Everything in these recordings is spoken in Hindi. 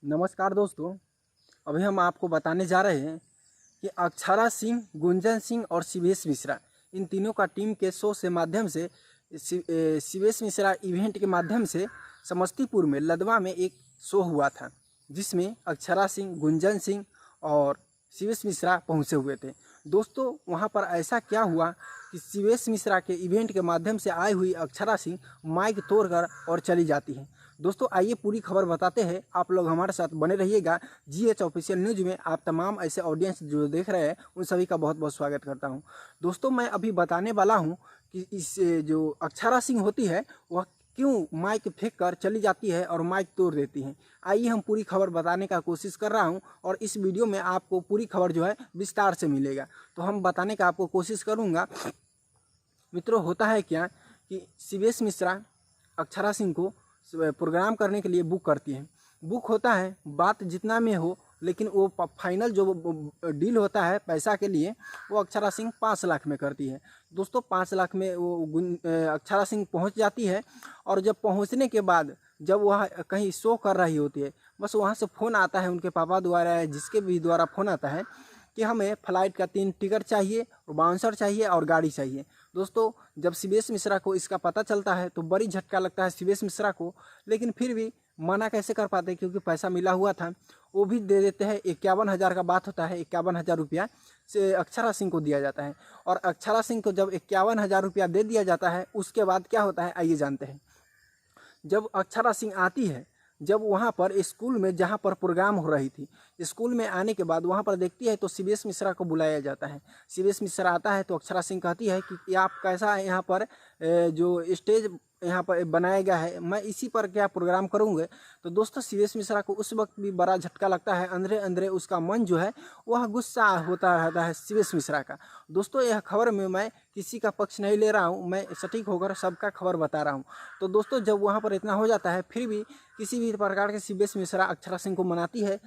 नमस्कार दोस्तों। अभी हम आपको बताने जा रहे हैं कि अक्षरा सिंह, गुंजन सिंह और शिवेश मिश्रा, इन तीनों का टीम के शो से माध्यम से शिवेश मिश्रा इवेंट के माध्यम से समस्तीपुर में लदवा में एक शो हुआ था, जिसमें अक्षरा सिंह, गुंजन सिंह और शिवेश मिश्रा पहुंचे हुए थे। दोस्तों, वहां पर ऐसा क्या हुआ कि शिवेश मिश्रा के इवेंट के माध्यम से आई हुई अक्षरा सिंह माइक तोड़कर और चली जाती है। दोस्तों, आइए पूरी खबर बताते हैं। आप लोग हमारे साथ बने रहिएगा। GH ऑफिशियल न्यूज में आप तमाम ऐसे ऑडियंस जो देख रहे हैं उन सभी का बहुत बहुत स्वागत करता हूं। दोस्तों, मैं अभी बताने वाला हूं कि इस जो अक्षरा सिंह होती है वह क्यों माइक फेंक कर चली जाती है और माइक तोड़ देती है। आइए हम पूरी खबर बताने का कोशिश कर रहा हूं और इस वीडियो में आपको पूरी खबर जो है विस्तार से मिलेगा, तो हम बताने का आपको कोशिश करूँगा। मित्रों, होता है क्या कि शिवेश मिश्रा अक्षरा सिंह को प्रोग्राम करने के लिए बुक करती है। बुक होता है, बात जितना में हो, लेकिन वो फाइनल जो डील होता है पैसा के लिए वो अक्षरा सिंह 5 लाख में करती है। दोस्तों, 5 लाख में वो अक्षरा सिंह पहुंच जाती है और जब पहुंचने के बाद जब वह कहीं शो कर रही होती है, बस वहाँ से फ़ोन आता है उनके पापा द्वारा या जिसके भी द्वारा फ़ोन आता है कि हमें फ़्लाइट का 3 टिकट चाहिए, बाउंसर चाहिए और गाड़ी चाहिए। दोस्तों, जब शिवेश मिश्रा को इसका पता चलता है तो बड़ी झटका लगता है शिवेश मिश्रा को, लेकिन फिर भी मना कैसे कर पाते, क्योंकि पैसा मिला हुआ था। वो भी दे देते हैं। 51,000 का बात होता है, 51,000 रुपया से अक्षरा सिंह को दिया जाता है। और अक्षरा सिंह को जब 51,000 रुपया दे दिया जाता है, उसके बाद क्या होता है आइए जानते हैं। जब अक्षरा सिंह आती है, जब वहाँ पर स्कूल में जहाँ पर प्रोग्राम हो रही थी, स्कूल में आने के बाद वहाँ पर देखती है तो शिवेश मिश्रा को बुलाया जाता है। शिवेश मिश्रा आता है तो अक्षरा सिंह कहती है कि आप कैसा है, यहाँ पर जो स्टेज यहाँ पर बनाया गया है मैं इसी पर क्या प्रोग्राम करूँगा। तो दोस्तों, शिवेश मिश्रा को उस वक्त भी बड़ा झटका लगता है। अंदरे अंदरे उसका मन जो है वह गुस्सा होता रहता है शिवेश मिश्रा का। दोस्तों, यह खबर में मैं किसी का पक्ष नहीं ले रहा हूँ, मैं सटीक होकर सबका खबर बता रहा हूँ। तो दोस्तों, जब वहाँ पर इतना हो जाता है, फिर भी किसी भी प्रकार के शिवेश मिश्रा अक्षरा सिंह को मनाती है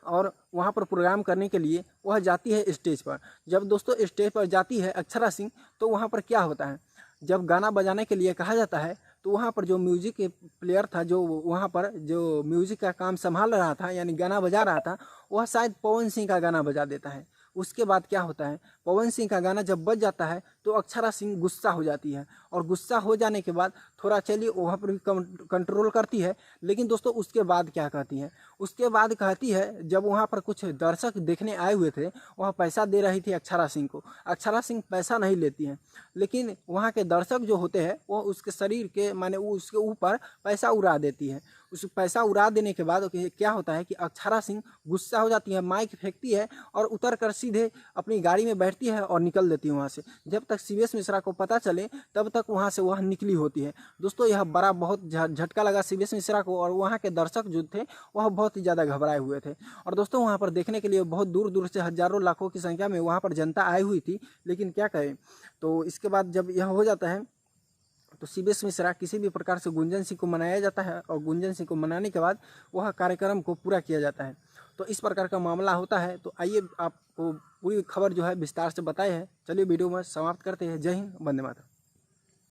और वहाँ पर प्रोग्राम करने के लिए वह जाती है स्टेज पर। जब दोस्तों स्टेज पर जाती है अक्षरा सिंह, तो वहाँ पर क्या होता है, जब गाना बजाने के लिए कहा जाता है तो वहाँ पर जो म्यूजिक प्लेयर था, जो वहाँ पर जो म्यूजिक का काम संभाल रहा था यानी गाना बजा रहा था, वह शायद पवन सिंह का गाना बजा देता है। उसके बाद क्या होता है, पवन सिंह का गाना जब बज जाता है तो अक्षरा सिंह गुस्सा हो जाती है और गुस्सा हो जाने के बाद थोड़ा चलिए वहाँ पर भी कंट्रोल करती है। लेकिन दोस्तों, उसके बाद क्या कहती है, उसके बाद कहती है, जब वहाँ पर कुछ दर्शक देखने आए हुए थे, वह पैसा दे रही थी अक्षरा सिंह को। अक्षरा सिंह पैसा नहीं लेती है, लेकिन वहाँ के दर्शक जो होते हैं वो उसके शरीर के माने वो उसके ऊपर पैसा उड़ा देती है। उस पैसा उड़ा देने के बाद क्या होता है कि अक्षरा सिंह गुस्सा हो जाती है, माइक फेंकती है और उतर कर सीधे अपनी गाड़ी में बैठती है और निकल देती है वहाँ से। जब तक शिवेश मिश्रा को पता चले तब तक वहाँ से वह निकली होती है। दोस्तों, यह बड़ा बहुत झटका लगा शिवेश मिश्रा को और वहाँ के दर्शक जो थे वह बहुत ही ज़्यादा घबराए हुए थे। और दोस्तों, वहाँ पर देखने के लिए बहुत दूर दूर से हज़ारों लाखों की संख्या में वहाँ पर जनता आई हुई थी। लेकिन क्या करें, तो इसके बाद जब यह हो जाता है तो शिवेश मिश्रा किसी भी प्रकार से गुंजन सिंह को मनाया जाता है और गुंजन सिंह को मनाने के बाद वह कार्यक्रम को पूरा किया जाता है। तो इस प्रकार का मामला होता है। तो आइए आपको पूरी खबर जो है विस्तार से बताए हैं। चलिए वीडियो में समाप्त करते हैं। जय हिंद, वंदे मातरम।